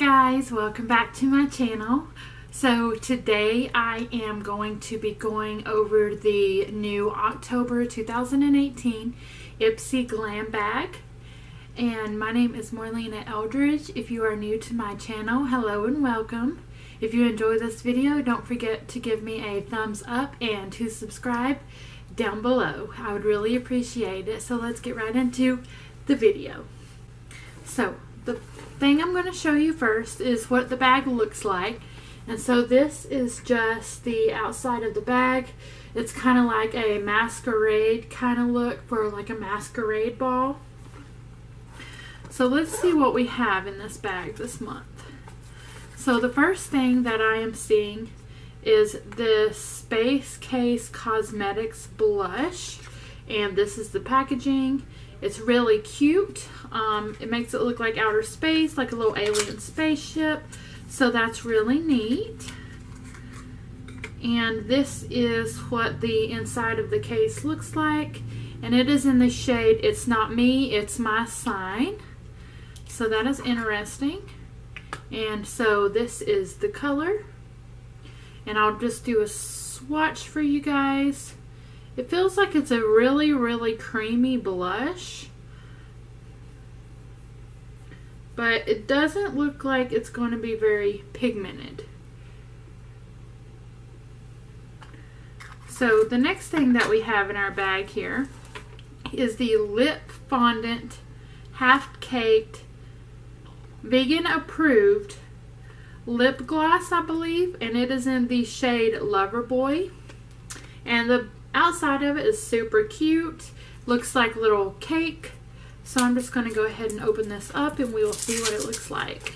guys, welcome back to my channel. So today I am going to be going over the new October 2018 Ipsy Glam bag. And my name is Marlena Eldridge. If you are new to my channel, hello and welcome. If you enjoy this video, don't forget to give me a thumbs up and to subscribe down below. I would really appreciate it. So let's get right into the video. So the thing I'm going to show you first is what the bag looks like. And so this is just the outside of the bag. It's kind of like a masquerade kind of look for like a masquerade ball. So let's see what we have in this bag this month. So the first thing that I am seeing is this Space Case Cosmetics blush, and this is the packaging. It's really cute. It makes it look like outer space, like a little alien spaceship. So that's really neat. And this is what the inside of the case looks like. And it is in the shade It's Not Me, It's My Sign. So that is interesting. And so this is the color. And I'll just do a swatch for you guys. It feels like it's a really, really creamy blush. But it doesn't look like it's going to be very pigmented. So the next thing that we have in our bag here is the Lip Fondant Half-Caked Vegan Approved Lip Gloss, I believe. And it is in the shade Loverboy. And the outside of it is super cute. Looks like a little cake. So I'm just going to go ahead and open this up and we will see what it looks like.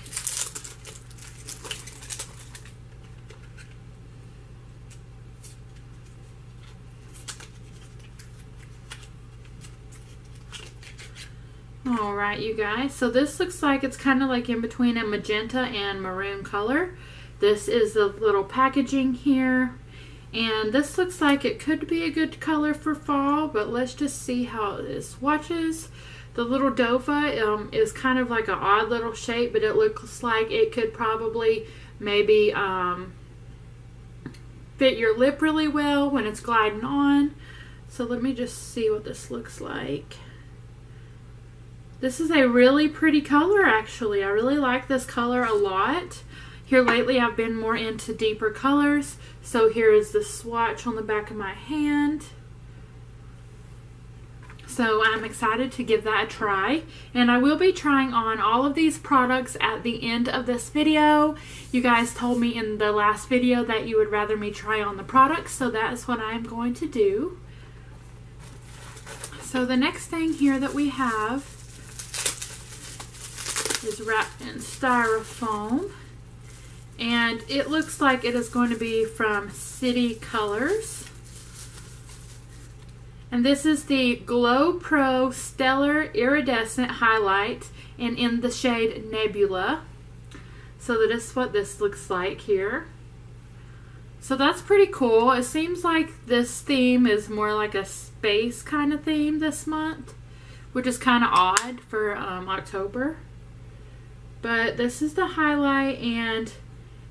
Alright, you guys. So this looks like it's kind of like in between a magenta and maroon color. This is the little packaging here. And this looks like it could be a good color for fall, but let's just see how it swatches. The little Dova is kind of like an odd little shape, but it looks like it could probably maybe fit your lip really well when it's gliding on. So let me just see what this looks like. This is a really pretty color, actually. I really like this color a lot. Here lately I've been more into deeper colors. So here is the swatch on the back of my hand. So I'm excited to give that a try. And I will be trying on all of these products at the end of this video. You guys told me in the last video that you would rather me try on the products. So that is what I'm going to do. So the next thing here that we have is wrapped in styrofoam. And it looks like it is going to be from City Colors. And this is the Glow Pro Stellar Iridescent Highlight, and in the shade Nebula. So that is what this looks like here. So that's pretty cool. It seems like this theme is more like a space kind of theme this month, which is kind of odd for October. But this is the highlight, and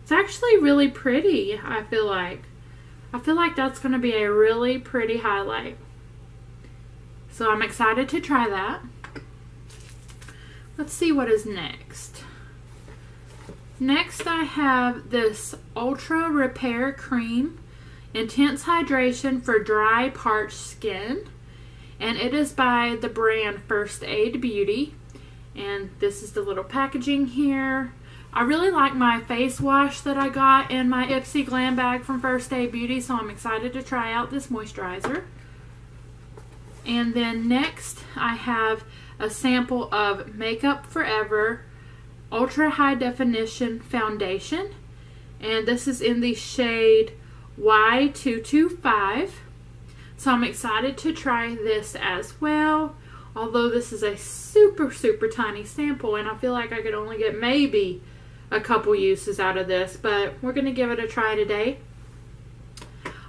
it's actually really pretty, I feel like. I feel like that's going to be a really pretty highlight. So I'm excited to try that. Let's see what is next. Next I have this Ultra Repair Cream. Intense Hydration for Dry, Parched Skin. And it is by the brand First Aid Beauty. And this is the little packaging here. I really like my face wash that I got in my Ipsy Glam bag from First Aid Beauty. So I'm excited to try out this moisturizer. And then next I have a sample of Makeup Forever Ultra High Definition Foundation. And this is in the shade Y225. So I'm excited to try this as well. Although this is a super, super tiny sample, and I feel like I could only get maybe a couple uses out of this. But we're going to give it a try today.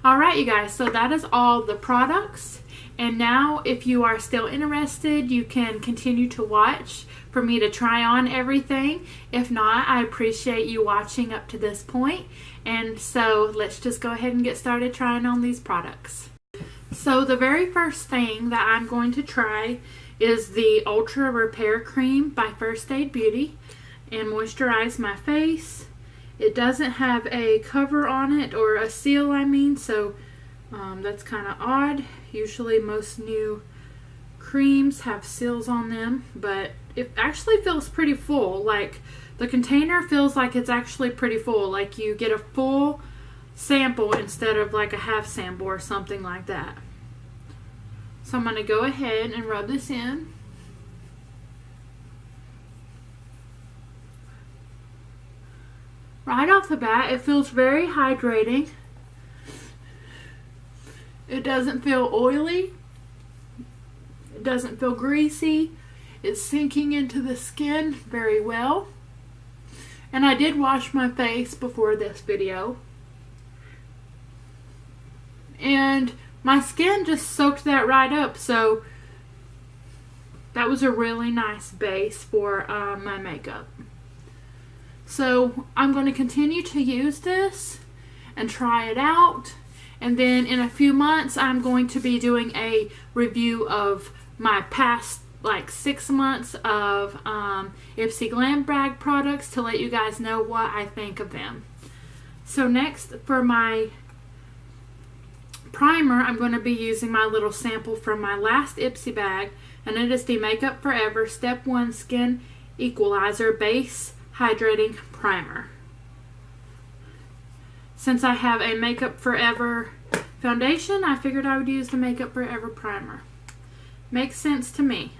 Alright, you guys. So that is all the products. And now if you are still interested, you can continue to watch for me to try on everything. If not, I appreciate you watching up to this point. And so let's just go ahead and get started trying on these products. So the very first thing that I'm going to try is the Ultra Repair Cream by First Aid Beauty and moisturize my face. It doesn't have a cover on it, or a seal I mean, so that's kind of odd. Usually most new creams have seals on them, but it actually feels pretty full. Like the container feels like it's actually pretty full, like you get a full sample instead of like a half sample or something like that. So I'm going to go ahead and rub this in. Right off the bat, it feels very hydrating. It doesn't feel oily. It doesn't feel greasy. It's sinking into the skin very well. And I did wash my face before this video. And my skin just soaked that right up. So that was a really nice base for my makeup. So I'm going to continue to use this and try it out. And then in a few months, I'm going to be doing a review of my past like 6 months of Ipsy Glam bag products to let you guys know what I think of them. So next, for my primer, I'm going to be using my little sample from my last Ipsy bag, and it is the Makeup Forever Step 1 Skin Equalizer Base Hydrating Primer. Since I have a Makeup Forever foundation, I figured I would use the Makeup Forever primer. Makes sense to me.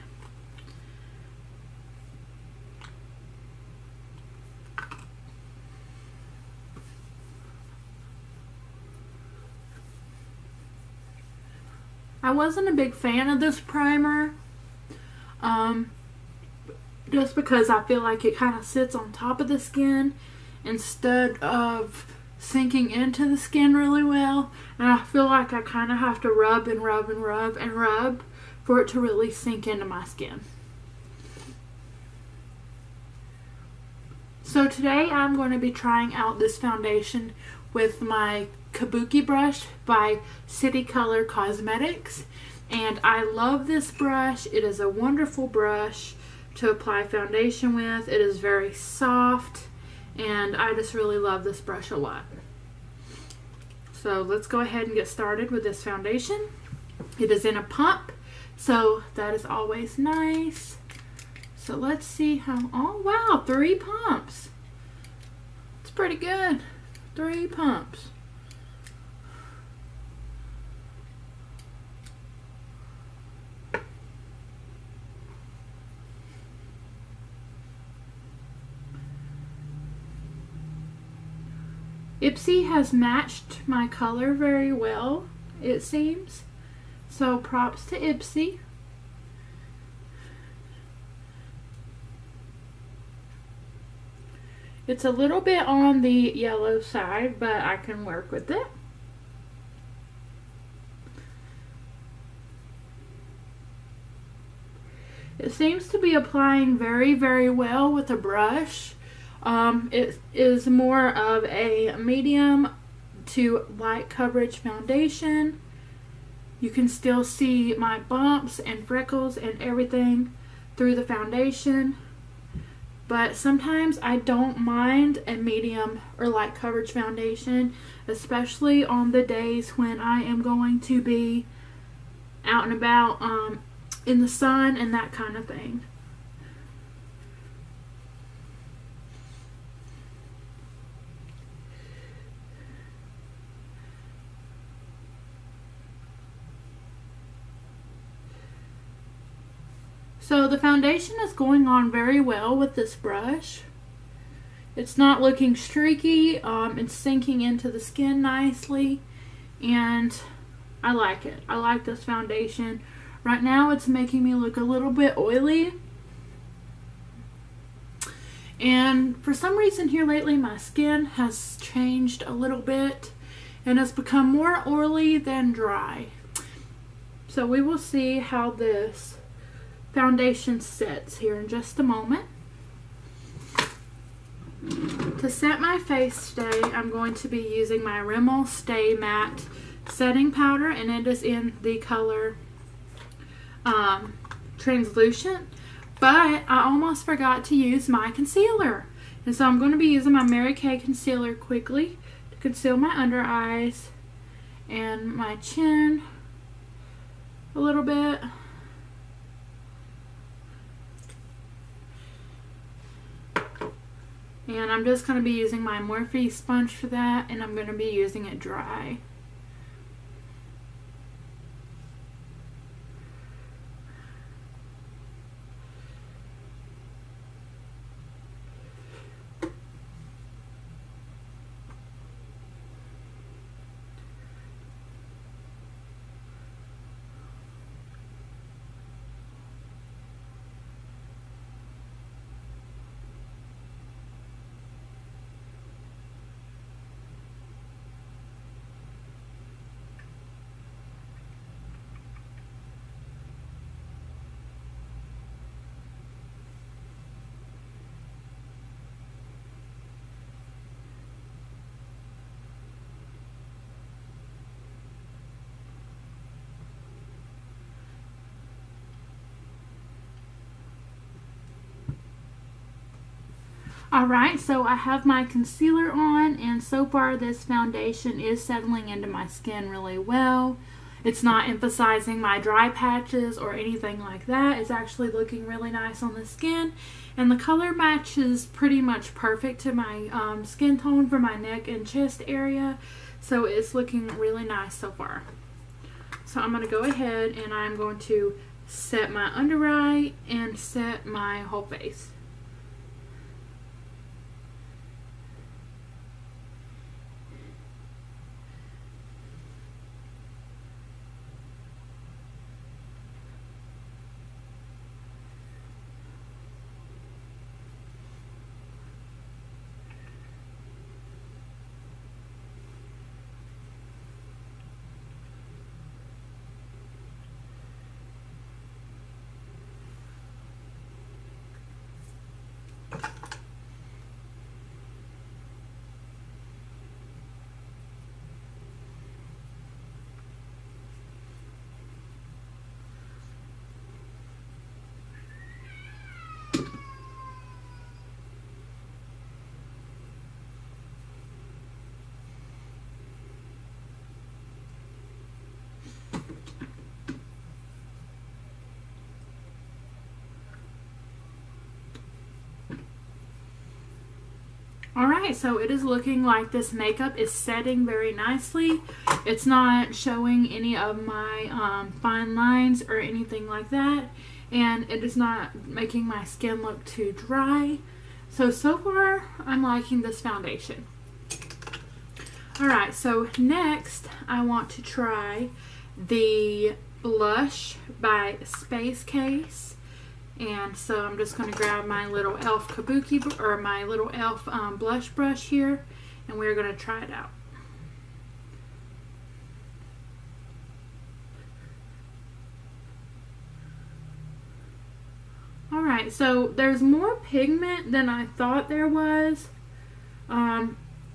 I wasn't a big fan of this primer, just because I feel like it kind of sits on top of the skin instead of sinking into the skin really well, and I feel like I kind of have to rub and rub and rub and rub for it to really sink into my skin. So today I'm going to be trying out this foundation with my Kabuki brush by City Color Cosmetics, and I love this brush. It is a wonderful brush to apply foundation with. It is very soft, and I just really love this brush a lot. So let's go ahead and get started with this foundation. It is in a pump, so that is always nice. So let's see how, oh wow, 3 pumps. It's pretty good. 3 pumps. Ipsy has matched my color very well, it seems. So props to Ipsy. It's a little bit on the yellow side, but I can work with it. It seems to be applying very, very well with a brush. It is more of a medium to light coverage foundation. You can still see my bumps and freckles and everything through the foundation, but sometimes I don't mind a medium or light coverage foundation, especially on the days when I am going to be out and about in the sun and that kind of thing. So the foundation is going on very well with this brush. It's not looking streaky, it's sinking into the skin nicely, and I like it. I like this foundation. Right now it's making me look a little bit oily. And for some reason here lately my skin has changed a little bit and it's become more oily than dry. So we will see how this foundation sets here in just a moment. To set my face today, I'm going to be using my Rimmel Stay Matte setting powder, and it is in the color Translucent, but I almost forgot to use my concealer. And so I'm going to be using my Mary Kay concealer quickly to conceal my under eyes and my chin a little bit. And I'm just going to be using my Morphe sponge for that, and I'm going to be using it dry. Alright, so I have my concealer on, and so far this foundation is settling into my skin really well. It's not emphasizing my dry patches or anything like that. It's actually looking really nice on the skin, and the color matches pretty much perfect to my skin tone for my neck and chest area. So it's looking really nice so far. So I'm going to go ahead and I'm going to set my under eye and set my whole face. Alright, so it is looking like this makeup is setting very nicely. It's not showing any of my fine lines or anything like that. And it is not making my skin look too dry. So far, I'm liking this foundation. Alright, so next I want to try the blush by Space Case. And so I'm just going to grab my little e.l.f. kabuki, or my little e.l.f. Blush brush here, and we're going to try it out. Alright, so there's more pigment than I thought there was.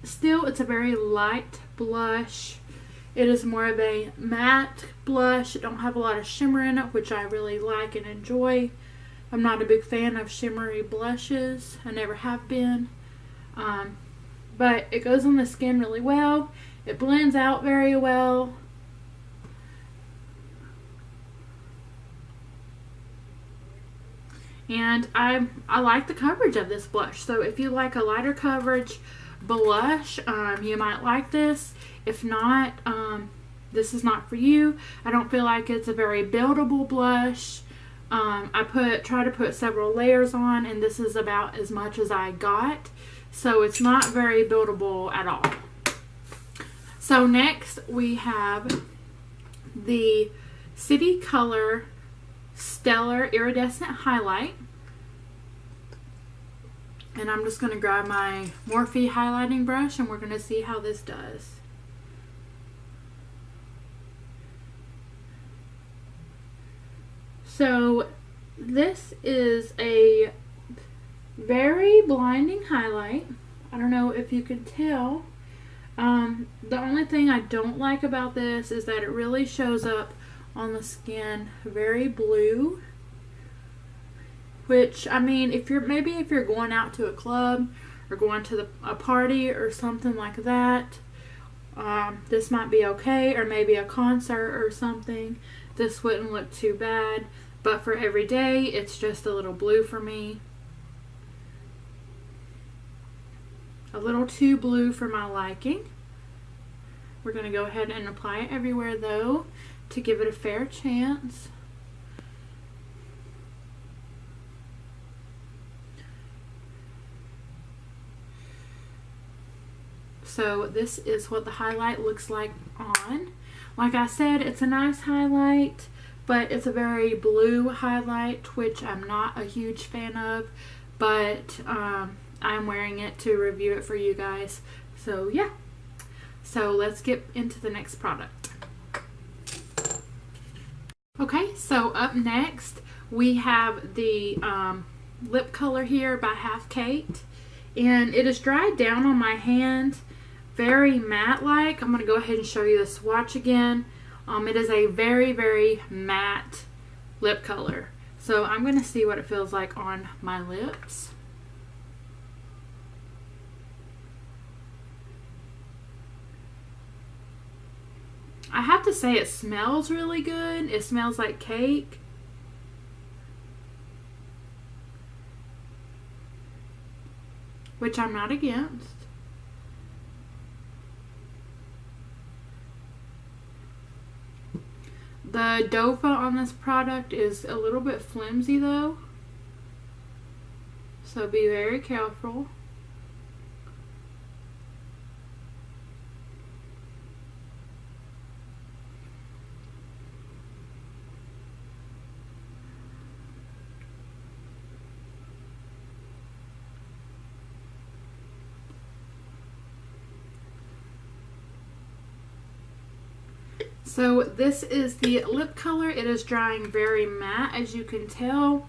Still, it's a very light blush. It is more of a matte blush. It don't have a lot of shimmer in it, which I really like and enjoy. I'm not a big fan of shimmery blushes. I never have been. But it goes on the skin really well. It blends out very well. And I like the coverage of this blush. So if you like a lighter coverage blush, you might like this. If not, this is not for you. I don't feel like it's a very buildable blush. I try to put several layers on, and this is about as much as I got. So it's not very buildable at all. So next we have the City Color Stellar Iridescent Highlight. And I'm just going to grab my Morphe highlighting brush, and we're going to see how this does. So this is a very blinding highlight. I don't know if you can tell. The only thing I don't like about this is that it really shows up on the skin very blue. Which, I mean, if you're going out to a club or going to a party or something like that, this might be okay, or maybe a concert or something. This wouldn't look too bad, but for every day, it's just a little blue for me. A little too blue for my liking. We're going to go ahead and apply it everywhere though to give it a fair chance. So this is what the highlight looks like on. Like I said, it's a nice highlight, but it's a very blue highlight, which I'm not a huge fan of, but I'm wearing it to review it for you guys. So yeah. So let's get into the next product. Okay, so up next we have the lip color here by Half Kate, and it is dried down on my hand, very matte like. I'm going to go ahead and show you the swatch again. It is a very, very matte lip color. So I'm going to see what it feels like on my lips. I have to say it smells really good. It smells like cake. Which I'm not against. The doe foot on this product is a little bit flimsy though. So be very careful. So this is the lip color. It is drying very matte, as you can tell.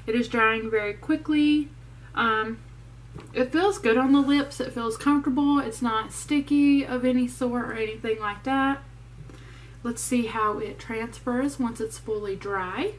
It is drying very quickly. It feels good on the lips. It feels comfortable. It's not sticky of any sort or anything like that. Let's see how it transfers once it's fully dry.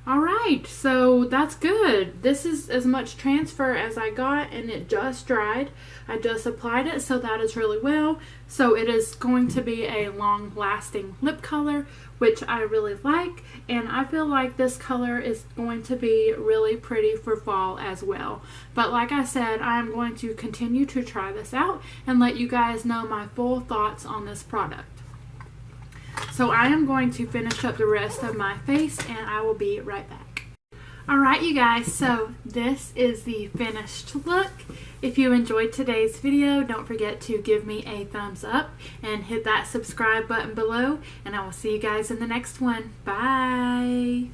Alright, so that's good. This is as much transfer as I got, and it just dried. I just applied it, so that is really well. So it is going to be a long-lasting lip color, which I really like, and I feel like this color is going to be really pretty for fall as well. But like I said, I'm going to continue to try this out and let you guys know my full thoughts on this product. So I am going to finish up the rest of my face, and I will be right back. Alright you guys, so this is the finished look. If you enjoyed today's video, don't forget to give me a thumbs up and hit that subscribe button below, and I will see you guys in the next one. Bye!